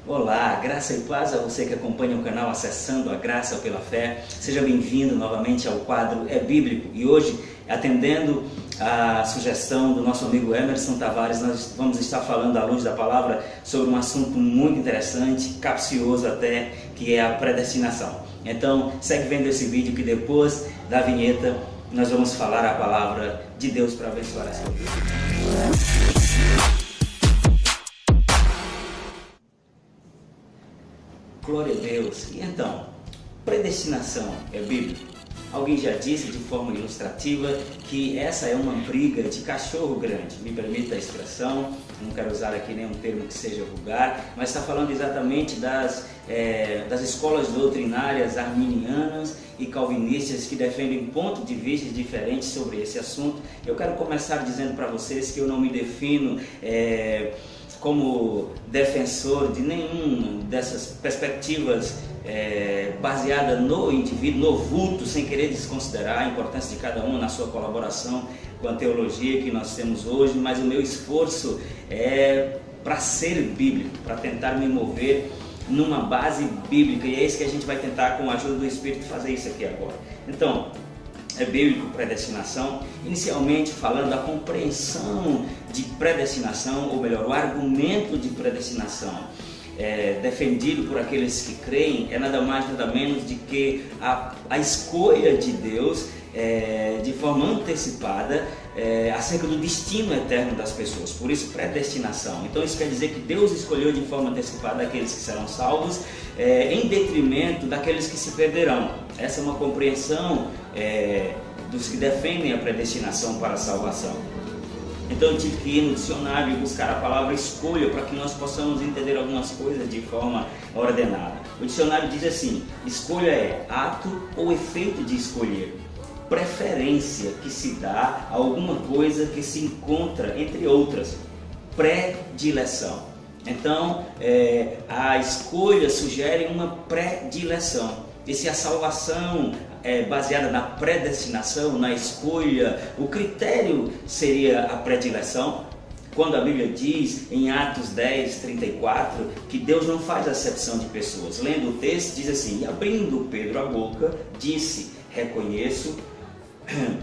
Olá, graça e paz a você que acompanha o canal Acessando a Graça pela Fé. Seja bem-vindo novamente ao quadro É Bíblico. E hoje, atendendo a sugestão do nosso amigo Emerson Tavares, nós vamos estar falando à luz da palavra sobre um assunto muito interessante, capcioso até, que é a predestinação. Então, segue vendo esse vídeo que depois da vinheta nós vamos falar a palavra de Deus para abençoar a sua vida. Glória a Deus. E então, predestinação é bíblico? Alguém já disse de forma ilustrativa que essa é uma briga de cachorro grande. Me permita a expressão, não quero usar aqui nenhum termo que seja vulgar, mas está falando exatamente das escolas doutrinárias arminianas e calvinistas que defendem pontos de vista diferentes sobre esse assunto. Eu quero começar dizendo para vocês que eu não me defino como defensor de nenhuma dessas perspectivas baseada no indivíduo, no vulto, sem querer desconsiderar a importância de cada um na sua colaboração com a teologia que nós temos hoje, mas o meu esforço é para ser bíblico, para tentar me mover numa base bíblica, e é isso que a gente vai tentar, com a ajuda do Espírito, fazer isso aqui agora. Então, é bíblico predestinação, inicialmente falando da compreensão de predestinação, ou melhor, o argumento de predestinação defendido por aqueles que creem é nada mais nada menos de que a escolha de Deus de forma antecipada acerca do destino eterno das pessoas. Por isso, predestinação. Então isso quer dizer que Deus escolheu de forma antecipada aqueles que serão salvos em detrimento daqueles que se perderão. Essa é uma compreensão dos que defendem a predestinação para a salvação. Então eu tive que ir no dicionário e buscar a palavra escolha para que nós possamos entender algumas coisas de forma ordenada. O dicionário diz assim: escolha é ato ou efeito de escolher, preferência que se dá a alguma coisa que se encontra entre outras, predileção. Então a escolha sugere uma predileção. E se a salvação é baseada na predestinação, na escolha, o critério seria a predileção. Quando a Bíblia diz em Atos 10, 34, que Deus não faz acepção de pessoas. Lendo o texto, diz assim: e abrindo Pedro a boca, disse: reconheço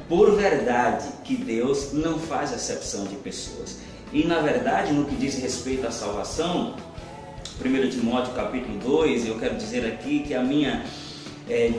por verdade que Deus não faz acepção de pessoas. E na verdade, no que diz respeito à salvação, 1 Timóteo capítulo 2, eu quero dizer aqui que a minha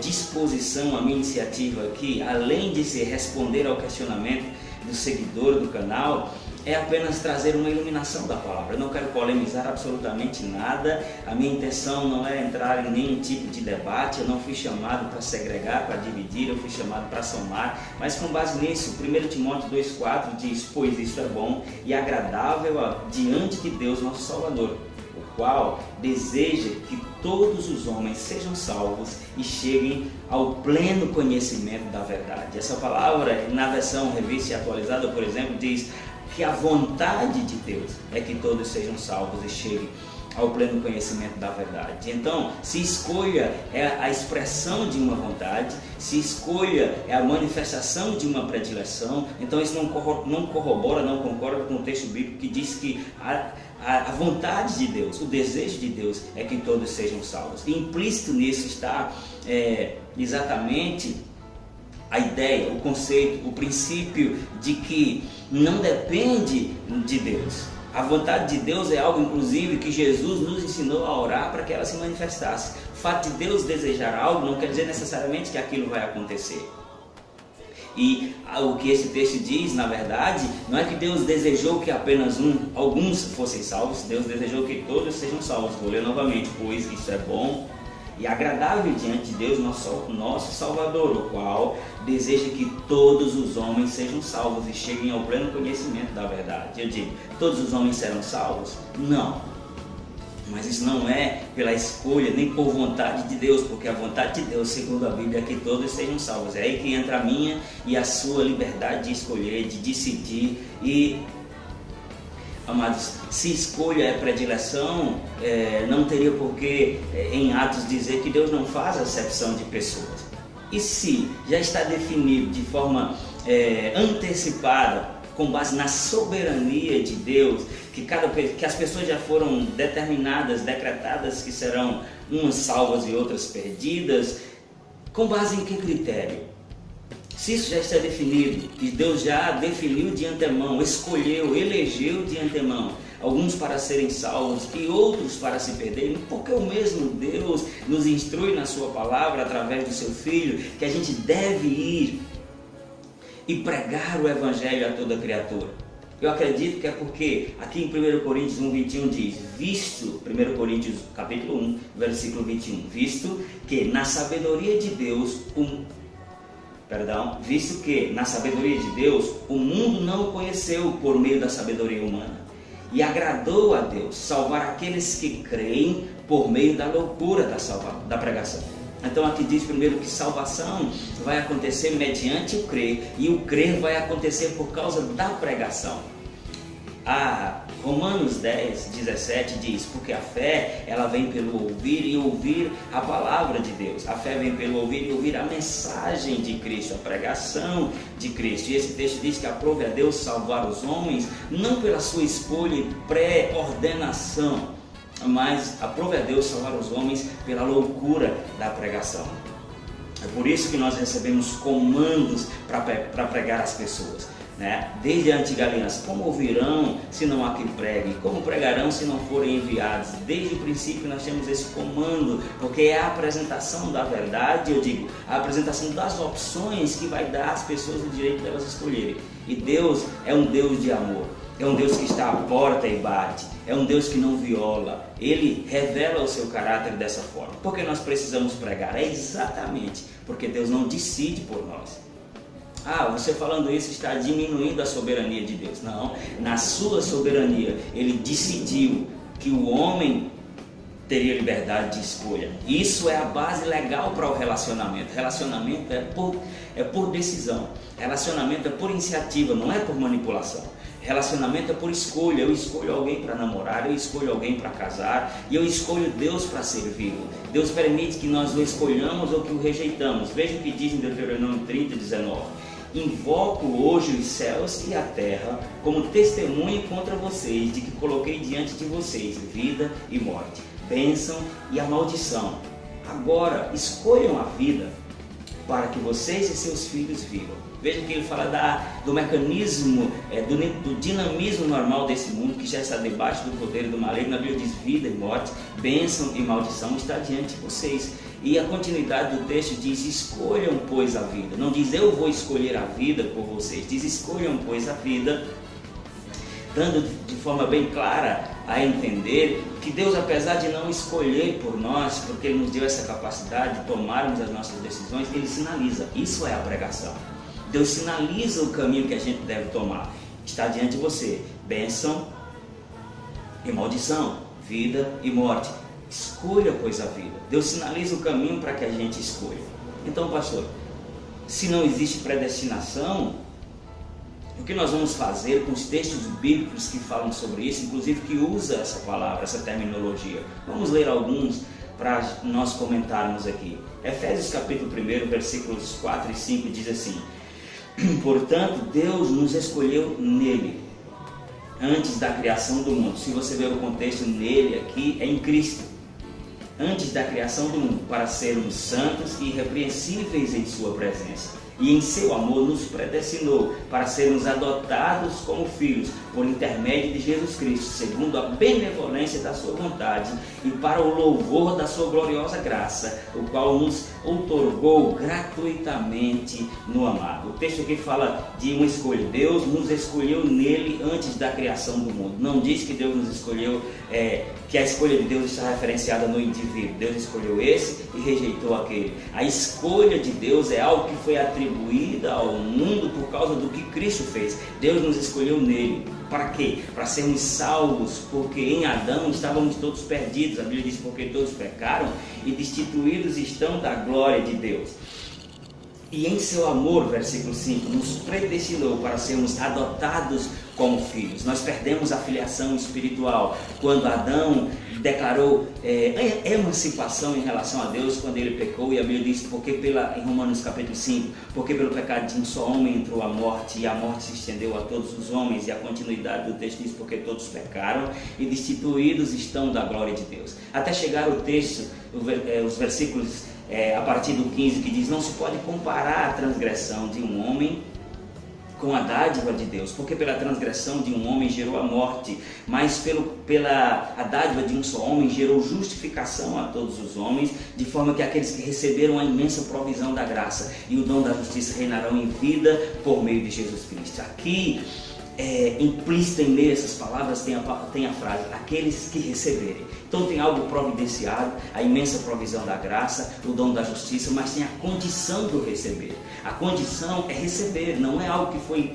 disposição, a minha iniciativa aqui, além de se responder ao questionamento do seguidor do canal, é apenas trazer uma iluminação da palavra. Eu não quero polemizar absolutamente nada, a minha intenção não é entrar em nenhum tipo de debate, eu não fui chamado para segregar, para dividir, eu fui chamado para somar, mas com base nisso, 1 Timóteo 2,4 diz: pois isto é bom e agradável diante de Deus nosso Salvador, o qual deseja que todos os homens sejam salvos e cheguem ao pleno conhecimento da verdade. Essa palavra, na versão revista e atualizada, por exemplo, diz que a vontade de Deus é que todos sejam salvos e cheguem ao pleno conhecimento da verdade. Então, se escolha é a expressão de uma vontade, se escolha é a manifestação de uma predileção, então isso não corrobora, não concorda com o texto bíblico que diz que a vontade de Deus, o desejo de Deus é que todos sejam salvos. E implícito nisso está exatamente a ideia, o conceito, o princípio de que não depende de Deus. A vontade de Deus é algo, inclusive, que Jesus nos ensinou a orar para que ela se manifestasse. O fato de Deus desejar algo não quer dizer necessariamente que aquilo vai acontecer. E o que esse texto diz, na verdade, não é que Deus desejou que apenas alguns fossem salvos. Deus desejou que todos sejam salvos. Vou ler novamente: pois isso é bom e agradável diante de Deus nosso Salvador, o qual deseja que todos os homens sejam salvos e cheguem ao pleno conhecimento da verdade. Eu digo, todos os homens serão salvos? Não. Mas isso não é pela escolha, nem por vontade de Deus, porque a vontade de Deus, segundo a Bíblia, é que todos sejam salvos. É aí que entra a minha e a sua liberdade de escolher, de decidir. E, amados, se escolha é predileção, não teria por que em Atos dizer que Deus não faz acepção de pessoas. E se já está definido de forma antecipada com base na soberania de Deus, que as pessoas já foram determinadas, decretadas que serão umas salvas e outras perdidas, com base em que critério? Se isso já está definido, que Deus já definiu de antemão, escolheu, elegeu de antemão, alguns para serem salvos e outros para se perderem, porque o mesmo Deus nos instrui na sua palavra, através do seu Filho, que a gente deve ir e pregar o Evangelho a toda criatura. Eu acredito que é porque aqui em 1 Coríntios 1:21 diz, visto, 1 Coríntios capítulo 1, versículo 21, visto que na sabedoria de Deus, visto que na sabedoria de Deus o mundo não o conheceu por meio da sabedoria humana, e agradou a Deus salvar aqueles que creem por meio da loucura da pregação. Então aqui diz primeiro que salvação vai acontecer mediante o crer, e o crer vai acontecer por causa da pregação. Romanos 10:17 diz, porque a fé ela vem pelo ouvir e ouvir a palavra de Deus. A fé vem pelo ouvir e ouvir a mensagem de Cristo, a pregação de Cristo. E esse texto diz que aprove a Deus salvar os homens, não pela sua escolha e pré-ordenação, mas aprove a Deus salvar os homens pela loucura da pregação. É por isso que nós recebemos comandos para pregar às pessoas, né? Desde a antiga aliança, como ouvirão se não há quem pregue? Como pregarão se não forem enviados? Desde o princípio nós temos esse comando, porque é a apresentação da verdade, eu digo, a apresentação das opções que vai dar às pessoas o direito delas escolherem. E Deus é um Deus de amor. É um Deus que está à porta e bate. É um Deus que não viola. Ele revela o seu caráter dessa forma. Por que nós precisamos pregar? É exatamente porque Deus não decide por nós. Você falando isso está diminuindo a soberania de Deus. Não, na sua soberania Ele decidiu que o homem teria liberdade de escolha. Isso é a base legal para o relacionamento. Relacionamento é por decisão. Relacionamento é por iniciativa, não é por manipulação. Relacionamento é por escolha. Eu escolho alguém para namorar, eu escolho alguém para casar, e eu escolho Deus para servi-lo. Deus permite que nós o escolhamos ou que o rejeitamos. Veja o que diz em Deuteronômio 30:19. Invoco hoje os céus e a terra como testemunho contra vocês de que coloquei diante de vocês vida e morte, bênção e a maldição. Agora escolham a vida para que vocês e seus filhos vivam. Veja que ele fala do mecanismo, do dinamismo normal desse mundo que já está debaixo do poder do maligno. A Bíblia diz vida e morte, bênção e maldição está diante de vocês. E a continuidade do texto diz, escolham pois a vida. Não diz eu vou escolher a vida por vocês, diz escolham pois a vida, dando de forma bem clara a entender que Deus, apesar de não escolher por nós, porque Ele nos deu essa capacidade de tomarmos as nossas decisões, Ele sinaliza. Isso é a pregação. Deus sinaliza o caminho que a gente deve tomar. Está diante de você bênção e maldição, vida e morte. Escolha pois a vida. Deus sinaliza o caminho para que a gente escolha. Então, pastor, se não existe predestinação, o que nós vamos fazer com os textos bíblicos que falam sobre isso, inclusive que usa essa palavra, essa terminologia? Vamos ler alguns para nós comentarmos aqui. Efésios capítulo 1, versículos 4 e 5 diz assim: portanto, Deus nos escolheu nele, antes da criação do mundo. Se você ver o contexto, nele aqui é em Cristo. Antes da criação do mundo, para sermos santos e irrepreensíveis em sua presença. E em seu amor nos predestinou para sermos adotados como filhos por intermédio de Jesus Cristo, segundo a benevolência da sua vontade e para o louvor da sua gloriosa graça, o qual nos outorgou gratuitamente no amado. O texto aqui fala de uma escolha. Deus nos escolheu nele antes da criação do mundo. Não diz que Deus nos escolheu, que a escolha de Deus está referenciada no indivíduo. Deus escolheu esse e rejeitou aquele. A escolha de Deus é algo que foi atribuída ao mundo por causa do que Cristo fez. Deus nos escolheu nele. Para quê? Para sermos salvos, porque em Adão estávamos todos perdidos. A Bíblia diz, porque todos pecaram e destituídos estão da glória de Deus. E em seu amor, versículo 5, nos predestinou para sermos adotados como filhos. Nós perdemos a filiação espiritual quando Adão declarou emancipação em relação a Deus quando ele pecou, e a Bíblia diz, em Romanos capítulo 5, porque pelo pecado de um só homem entrou a morte, e a morte se estendeu a todos os homens, e a continuidade do texto diz, porque todos pecaram e destituídos estão da glória de Deus. Até chegar o texto, os versículos a partir do 15, que diz, não se pode comparar a transgressão de um homem com a dádiva de Deus, porque pela transgressão de um homem gerou a morte, mas pela dádiva de um só homem gerou justificação a todos os homens, de forma que aqueles que receberam a imensa provisão da graça e o dom da justiça reinarão em vida por meio de Jesus Cristo. Aqui, implícita em meio a essas palavras, tem a frase, aqueles que receberem. Então tem algo providenciado, a imensa provisão da graça, o dom da justiça, mas tem a condição do receber. A condição é receber, não é algo que foi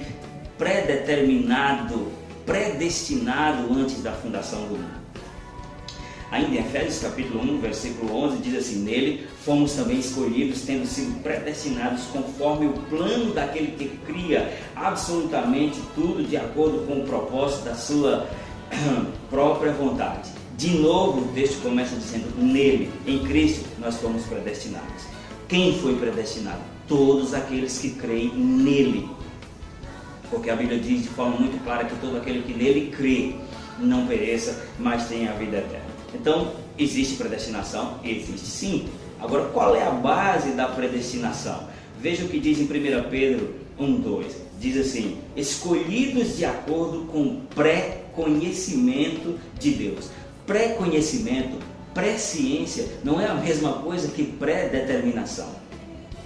predeterminado, predestinado antes da fundação do mundo. Ainda em Efésios capítulo 1, versículo 11, diz assim, nele fomos também escolhidos, tendo sido predestinados conforme o plano daquele que cria absolutamente tudo de acordo com o propósito da sua própria vontade. De novo, o texto começa dizendo, nele, em Cristo, nós fomos predestinados. Quem foi predestinado? Todos aqueles que creem nele. Porque a Bíblia diz de forma muito clara que todo aquele que nele crê não pereça, mas tenha a vida eterna. Então, existe predestinação? Existe sim. Agora, qual é a base da predestinação? Veja o que diz em 1 Pedro 1:2. Diz assim, escolhidos de acordo com o pré-conhecimento de Deus. Pré-conhecimento, pré-ciência, não é a mesma coisa que pré-determinação.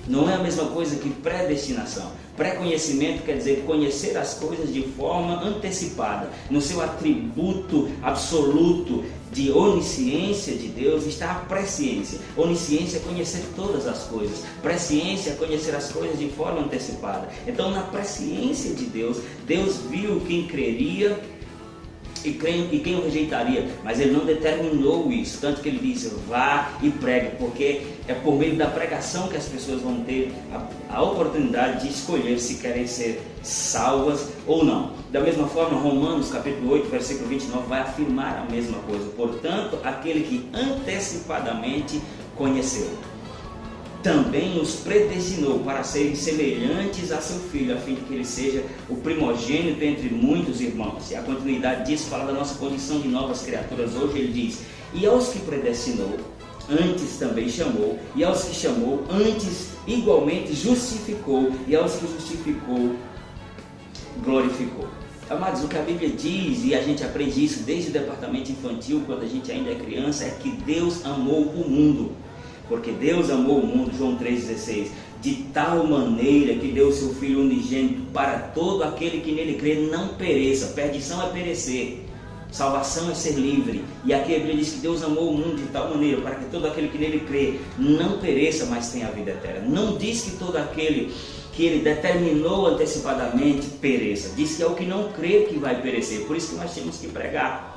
Não é a mesma coisa que predestinação. Pré-conhecimento quer dizer conhecer as coisas de forma antecipada. No seu atributo absoluto de onisciência de Deus está a presciência. Onisciência é conhecer todas as coisas. Presciência é conhecer as coisas de forma antecipada. Então, na presciência de Deus, Deus viu quem creria e quem o rejeitaria, mas ele não determinou isso, tanto que ele diz, vá e pregue, porque é por meio da pregação que as pessoas vão ter a oportunidade de escolher se querem ser salvas ou não. Da mesma forma, Romanos capítulo 8, versículo 29 vai afirmar a mesma coisa, portanto, aquele que antecipadamente conheceu, também os predestinou para serem semelhantes a seu filho, a fim de que ele seja o primogênito entre muitos irmãos. E a continuidade disso fala da nossa condição de novas criaturas. Hoje ele diz, e aos que predestinou, antes também chamou, e aos que chamou, antes igualmente justificou, e aos que justificou, glorificou. Amados, o que a Bíblia diz, e a gente aprende isso desde o departamento infantil, quando a gente ainda é criança, é que Deus amou o mundo. Porque Deus amou o mundo, João 3,16, de tal maneira que deu o seu Filho unigênito para todo aquele que nele crê não pereça. Perdição é perecer, salvação é ser livre. E aqui a Bíblia diz que Deus amou o mundo de tal maneira para que todo aquele que nele crê não pereça, mas tenha a vida eterna. Não diz que todo aquele que ele determinou antecipadamente pereça. Diz que é o que não crê que vai perecer. Por isso que nós temos que pregar.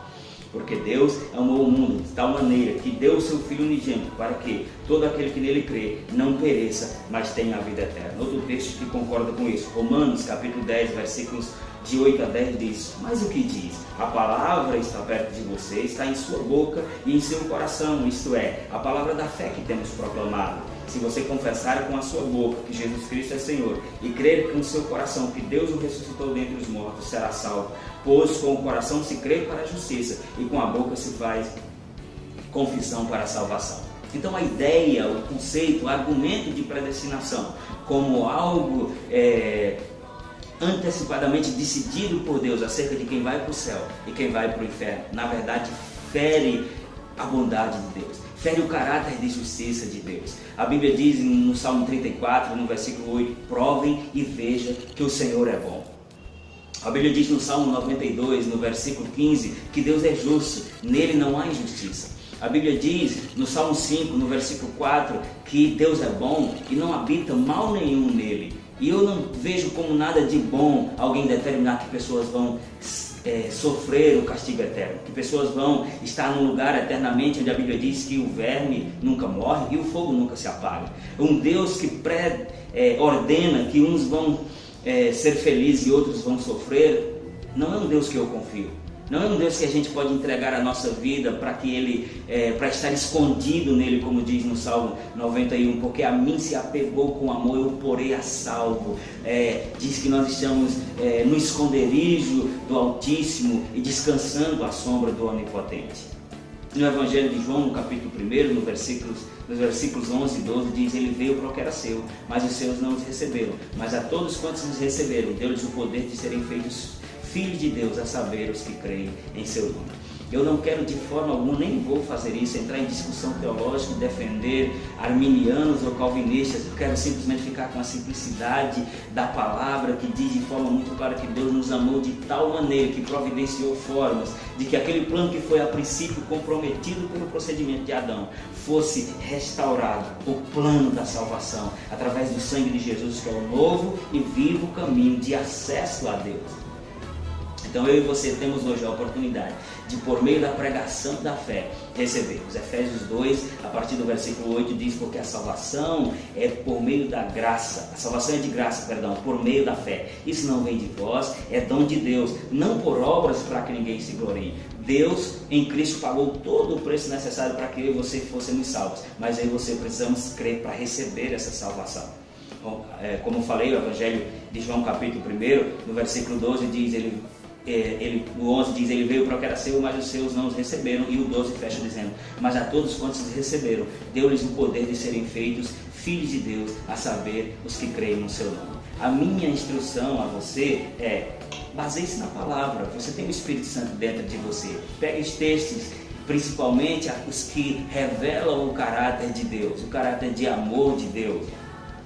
Porque Deus amou o mundo de tal maneira que deu o seu Filho unigênito para que todo aquele que nele crê não pereça, mas tenha a vida eterna. Outro texto que concorda com isso, Romanos capítulo 10, versículos de 8 a 10 diz, mas o que diz? A palavra está perto de você, está em sua boca e em seu coração, isto é, a palavra da fé que temos proclamado. Se você confessar com a sua boca que Jesus Cristo é Senhor e crer com o seu coração que Deus o ressuscitou dentre os mortos, será salvo. Pois com o coração se crê para a justiça e com a boca se faz confissão para a salvação. Então a ideia, o conceito, o argumento de predestinação como algo antecipadamente decidido por Deus acerca de quem vai para o céu e quem vai para o inferno, na verdade fere a bondade de Deus, fere o caráter de justiça de Deus. A Bíblia diz no Salmo 34, no versículo 8, provem e vejam que o Senhor é bom. A Bíblia diz no Salmo 92, no versículo 15, que Deus é justo, nele não há injustiça. A Bíblia diz no Salmo 5, no versículo 4, que Deus é bom e não habita mal nenhum nele. E eu não vejo como nada de bom alguém determinar que pessoas vão sofrer o castigo eterno, que pessoas vão estar num lugar eternamente onde a Bíblia diz que o verme nunca morre e o fogo nunca se apaga. Um Deus que ordena que uns vão ser felizes e outros vão sofrer, não é um Deus que eu confio. Não é um Deus que a gente pode entregar a nossa vida para que Ele, para estar escondido nele, como diz no Salmo 91, porque a mim se apegou com amor, eu o porei a salvo. Diz que nós estamos no esconderijo do Altíssimo e descansando à sombra do Onipotente. No Evangelho de João, no capítulo 1, nos versículos 11 e 12, diz: Ele veio para o que era seu, mas os seus não os receberam. Mas a todos quantos os receberam, deu-lhes o poder de serem feitos filhos de Deus, a saber, os que creem em seu nome. Eu não quero de forma alguma, nem vou fazer isso, entrar em discussão teológica, defender arminianos ou calvinistas. Eu quero simplesmente ficar com a simplicidade da palavra, que diz de forma muito clara que Deus nos amou de tal maneira que providenciou formas de que aquele plano que foi a princípio comprometido pelo procedimento de Adão fosse restaurado, o plano da salvação, através do sangue de Jesus, que é o novo e vivo caminho de acesso a Deus. Então eu e você temos hoje a oportunidade de, por meio da pregação da fé, recebermos. Efésios 2, a partir do versículo 8, diz: porque a salvação é por meio da graça, a salvação é de graça, por meio da fé. Isso não vem de vós, é dom de Deus, não por obras para que ninguém se glorie. Deus em Cristo pagou todo o preço necessário para que eu e você fôssemos salvos, mas eu e você precisamos crer para receber essa salvação. Como eu falei, o Evangelho de João capítulo 1, no versículo 12 diz, o 11 diz: Ele veio para o que era seu, mas os seus não os receberam. E o 12 fecha dizendo: Mas a todos quantos os receberam, deu-lhes o poder de serem feitos filhos de Deus, a saber, os que creem no seu nome. A minha instrução a você é: baseie-se na palavra. Você tem o Espírito Santo dentro de você. Pegue os textos, principalmente os que revelam o caráter de Deus, o caráter de amor de Deus,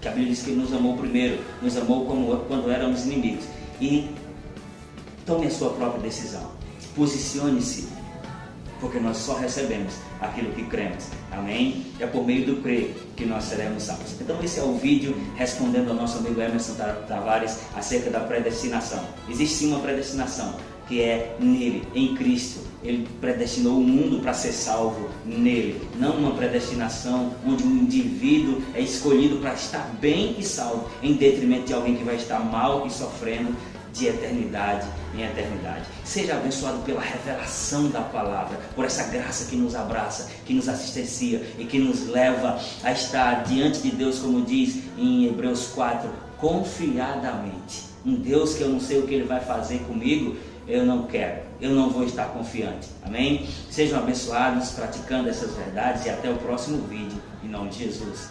que a Bíblia diz que Ele nos amou primeiro, nos amou quando éramos inimigos. E tome a sua própria decisão. Posicione-se, porque nós só recebemos aquilo que cremos. Amém? É por meio do crer que nós seremos salvos. Então esse é o vídeo respondendo ao nosso amigo Emerson Tavares acerca da predestinação. Existe sim uma predestinação, que é nele, em Cristo. Ele predestinou o mundo para ser salvo nele. Não uma predestinação onde um indivíduo é escolhido para estar bem e salvo, em detrimento de alguém que vai estar mal e sofrendo de eternidade em eternidade. Seja abençoado pela revelação da palavra, por essa graça que nos abraça, que nos assistencia e que nos leva a estar diante de Deus, como diz em Hebreus 4, confiadamente. Um Deus que eu não sei o que Ele vai fazer comigo, eu não quero, eu não vou estar confiante. Amém? Sejam abençoados praticando essas verdades e até o próximo vídeo, em nome de Jesus.